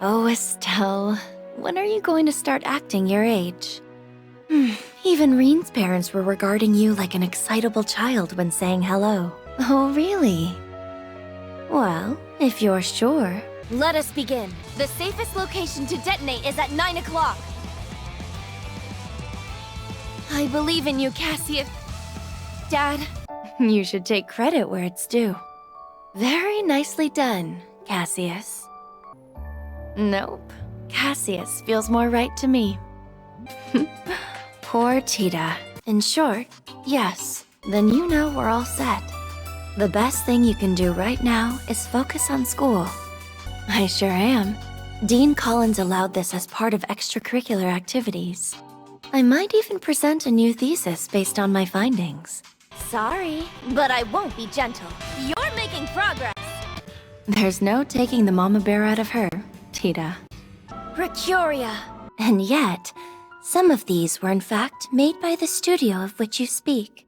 Oh, Estelle, when are you going to start acting your age? Even Reen's parents were regarding you like an excitable child when saying hello. Oh, really? Well, if you're sure. Let us begin. The safest location to detonate is at 9 o'clock. I believe in you, Cassius. Dad. You should take credit where it's due. Very nicely done, Cassius. Nope. Cassius feels more right to me. Poor Tita. In short, yes. Then you know we're all set. The best thing you can do right now is focus on school. I sure am. Dean Collins allowed this as part of extracurricular activities. I might even present a new thesis based on my findings. Sorry, but I won't be gentle. You're making progress. There's no taking the mama bear out of her, Tita. Procuria. And yet, some of these were in fact made by the studio of which you speak.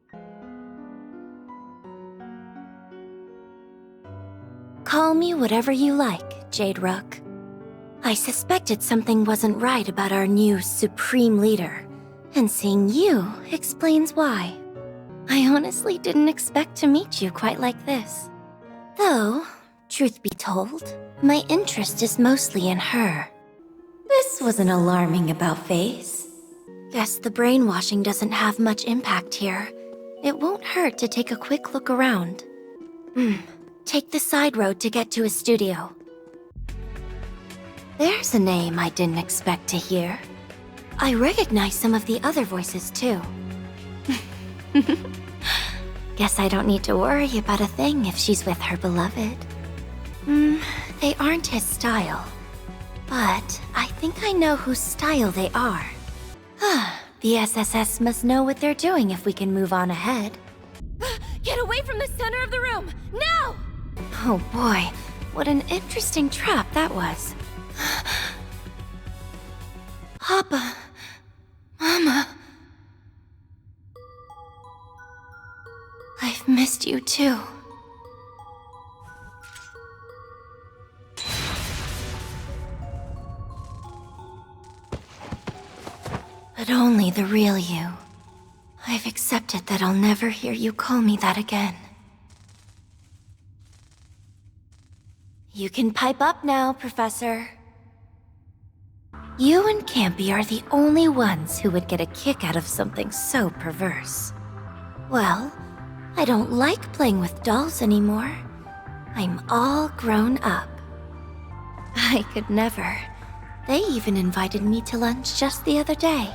Call me whatever you like, Jade Rook. I suspected something wasn't right about our new supreme leader, and seeing you explains why. I honestly didn't expect to meet you quite like this. Though, truth be told, my interest is mostly in her. This was an alarming about-face. Guess the brainwashing doesn't have much impact here. It won't hurt to take a quick look around. Take the side road to get to a studio. There's a name I didn't expect to hear. I recognize some of the other voices too. Guess I don't need to worry about a thing if she's with her beloved. They aren't his style. But I think I know whose style they are. The SSS must know what they're doing if we can move on ahead. Get away from the center of the room, now! Oh boy, what an interesting trap that was. Papa, Mama. I've missed you too. But only the real you. I've accepted that I'll never hear you call me that again. You can pipe up now, Professor. You and Campy are the only ones who would get a kick out of something so perverse. Well, I don't like playing with dolls anymore. I'm all grown up. I could never. They even invited me to lunch just the other day.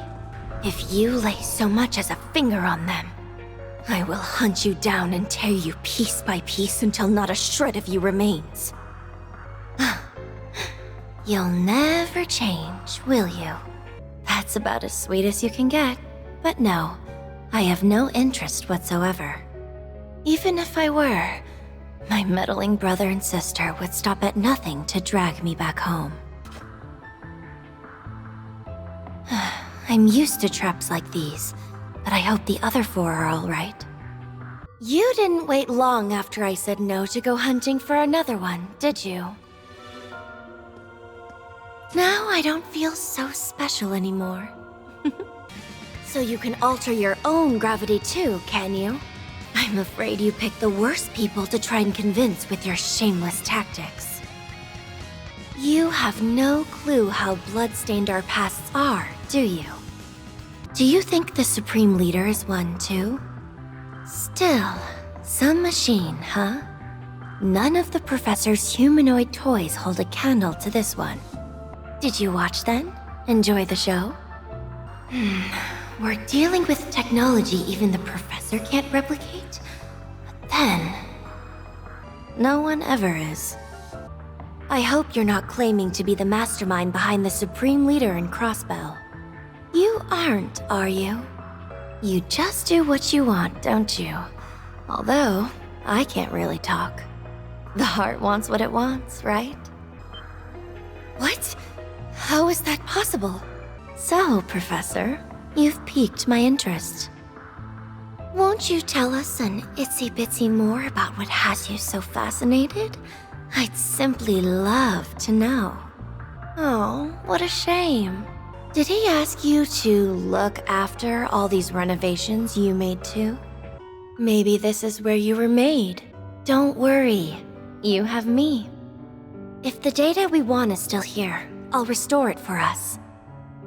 If you lay so much as a finger on them, I will hunt you down and tear you piece by piece until not a shred of you remains. You'll never change, will you? That's about as sweet as you can get. But no, I have no interest whatsoever. Even if I were, my meddling brother and sister would stop at nothing to drag me back home. I'm used to traps like these, but I hope the other four are all right. You didn't wait long after I said no to go hunting for another one, did you? Now I don't feel so special anymore. So you can alter your own gravity too, can you? I'm afraid you picked the worst people to try and convince with your shameless tactics. You have no clue how blood-stained our pasts are, do you? Do you think the Supreme Leader is one too? Still, some machine, huh? None of the Professor's humanoid toys hold a candle to this one. Did you watch then? Enjoy the show? We're dealing with technology even the Professor can't replicate? But then... no one ever is. I hope you're not claiming to be the mastermind behind the Supreme Leader in Crossbell. You aren't, are you? You just do what you want, don't you? Although, I can't really talk. The heart wants what it wants, right? What? How is that possible? So, Professor, you've piqued my interest. Won't you tell us an itsy-bitsy more about what has you so fascinated? I'd simply love to know. Oh, what a shame. Did he ask you to look after all these renovations you made too? Maybe this is where you were made. Don't worry, you have me. If the data we want is still here, I'll restore it for us.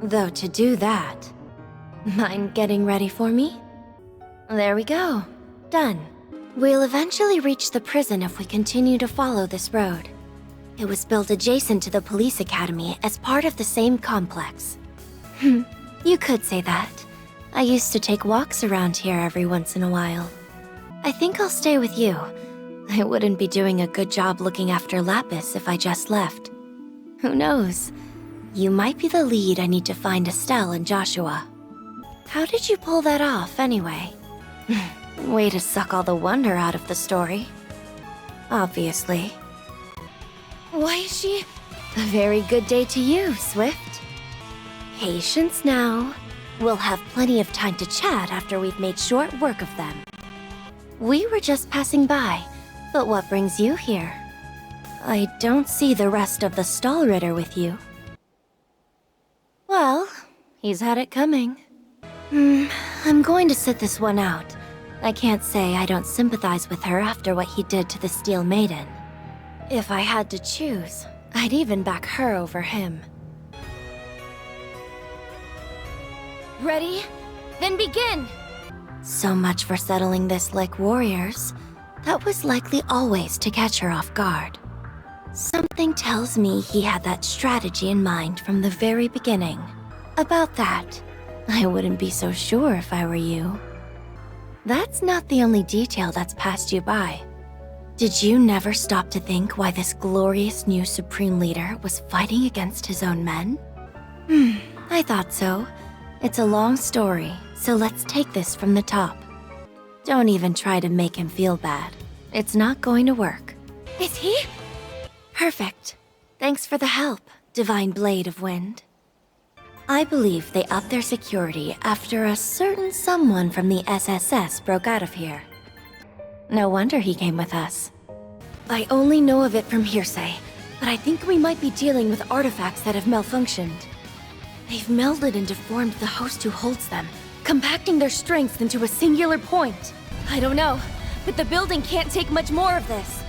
Though to do that, mind getting ready for me? There we go. Done. We'll eventually reach the prison if we continue to follow this road. It was built adjacent to the police academy as part of the same complex. You could say that. I used to take walks around here every once in a while. I think I'll stay with you. I wouldn't be doing a good job looking after Lapis if I just left. Who knows? You might be the lead I need to find Estelle and Joshua. How did you pull that off, anyway? Way to suck all the wonder out of the story. Obviously. Why is she... A very good day to you, Swift. Patience now. We'll have plenty of time to chat after we've made short work of them. We were just passing by, but what brings you here? I don't see the rest of the Stallritter with you. Well, he's had it coming. I'm going to sit this one out. I can't say I don't sympathize with her after what he did to the Steel Maiden. If I had to choose, I'd even back her over him. Ready? Then begin! So much for settling this like warriors. That was likely always to catch her off guard. Something tells me he had that strategy in mind from the very beginning. About that, I wouldn't be so sure if I were you. That's not the only detail that's passed you by. Did you never stop to think why this glorious new Supreme Leader was fighting against his own men? I thought so. It's a long story, so let's take this from the top. Don't even try to make him feel bad. It's not going to work. Is he? Perfect. Thanks for the help, Divine Blade of Wind. I believe they upped their security after a certain someone from the SSS broke out of here. No wonder he came with us. I only know of it from hearsay, but I think we might be dealing with artifacts that have malfunctioned. They've melded and deformed the host who holds them, compacting their strength into a singular point. I don't know, but the building can't take much more of this.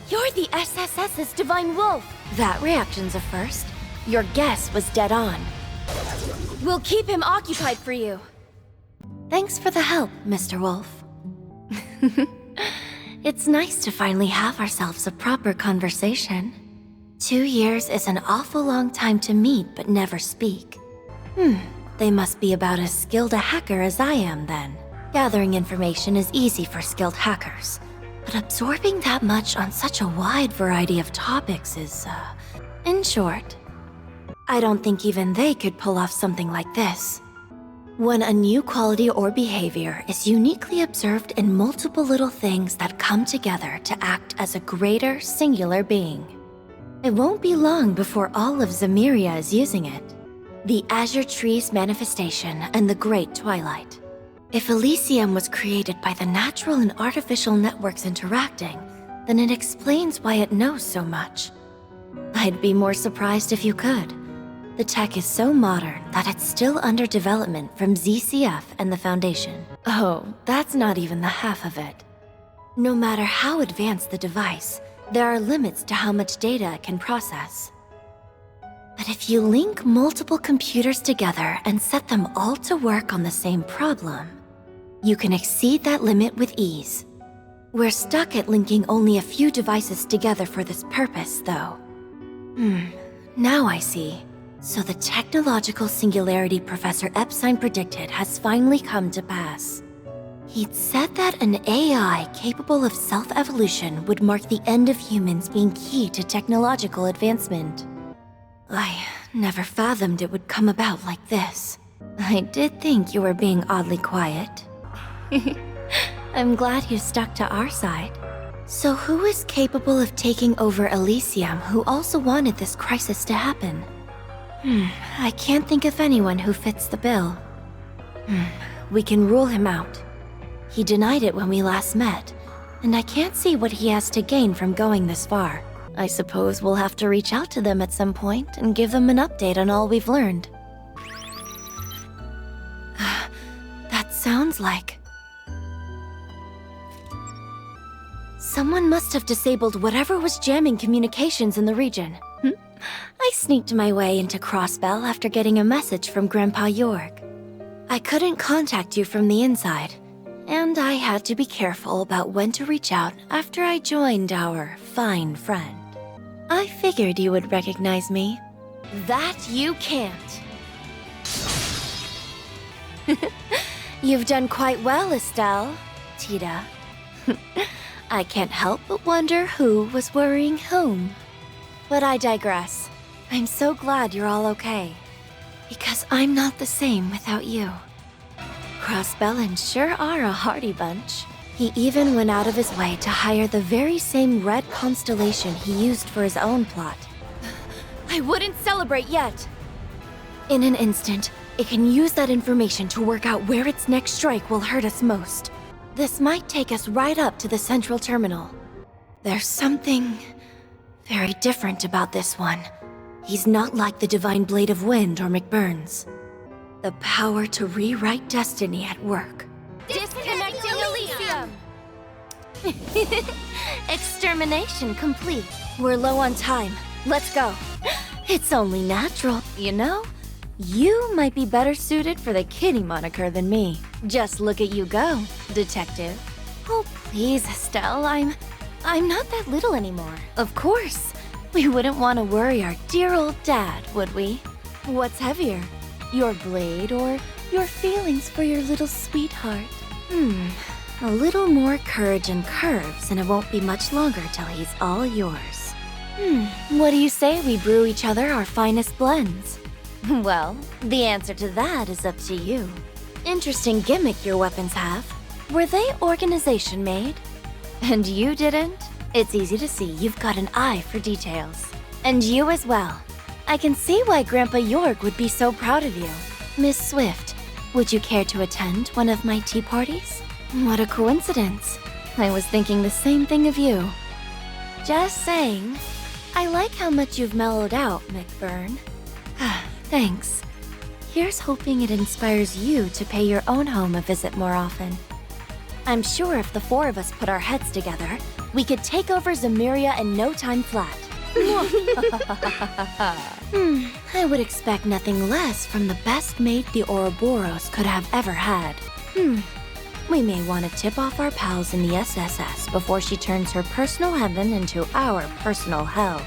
You're the SSS's Divine Wolf. That reaction's a first. Your guess was dead on. We'll keep him occupied for you. Thanks for the help, Mr. Wolf. It's nice to finally have ourselves a proper conversation. 2 years is an awful long time to meet but never speak. They must be about as skilled a hacker as I am, then. Gathering information is easy for skilled hackers, but absorbing that much on such a wide variety of topics is, in short, I don't think even they could pull off something like this. When a new quality or behavior is uniquely observed in multiple little things that come together to act as a greater, singular being. It won't be long before all of Zemeria is using it. The Azure Tree's manifestation and the Great Twilight. If Elysium was created by the natural and artificial networks interacting, then it explains why it knows so much. I'd be more surprised if you could. The tech is so modern that it's still under development from ZCF and the Foundation. Oh, that's not even the half of it. No matter how advanced the device, there are limits to how much data it can process. But if you link multiple computers together and set them all to work on the same problem, you can exceed that limit with ease. We're stuck at linking only a few devices together for this purpose, though. Now I see. So the technological singularity Professor Epstein predicted has finally come to pass. He'd said that an AI capable of self-evolution would mark the end of humans being key to technological advancement. I never fathomed it would come about like this. I did think you were being oddly quiet. I'm glad you stuck to our side. So who is capable of taking over Elysium who also wanted this crisis to happen? I can't think of anyone who fits the bill. We can rule him out. He denied it when we last met, and I can't see what he has to gain from going this far. I suppose we'll have to reach out to them at some point and give them an update on all we've learned. That sounds like... someone must have disabled whatever was jamming communications in the region. I sneaked my way into Crossbell after getting a message from Grandpa York. I couldn't contact you from the inside, and I had to be careful about when to reach out after I joined our fine friend. I figured you would recognize me. That you can't. You've done quite well, Estelle, Tita. I can't help but wonder who was worrying whom. But I digress. I'm so glad you're all okay. Because I'm not the same without you. Crossbellans sure are a hardy bunch. He even went out of his way to hire the very same red constellation he used for his own plot. I wouldn't celebrate yet! In an instant, it can use that information to work out where its next strike will hurt us most. This might take us right up to the central terminal. There's something very different about this one. He's not like the Divine Blade of Wind or McBurn's. The power to rewrite destiny at work. Disconnecting Elysium! Extermination complete. We're low on time. Let's go. It's only natural, you know? You might be better suited for the Kitty moniker than me. Just look at you go, detective. Oh, please, Estelle, I'm not that little anymore. Of course. We wouldn't want to worry our dear old dad, would we? What's heavier? Your blade or your feelings for your little sweetheart? A little more courage and curves and it won't be much longer till he's all yours. What do you say we brew each other our finest blends? Well, the answer to that is up to you. Interesting gimmick your weapons have. Were they organization made? And you didn't? It's easy to see you've got an eye for details. And you as well. I can see why Grandpa York would be so proud of you. Miss Swift, would you care to attend one of my tea parties? What a coincidence. I was thinking the same thing of you. Just saying. I like how much you've mellowed out, McBurn. Thanks. Here's hoping it inspires you to pay your own home a visit more often. I'm sure if the four of us put our heads together, we could take over Zemuria in no time flat. I would expect nothing less from the best mate the Ouroboros could have ever had. We may want to tip off our pals in the SSS before she turns her personal heaven into our personal hell.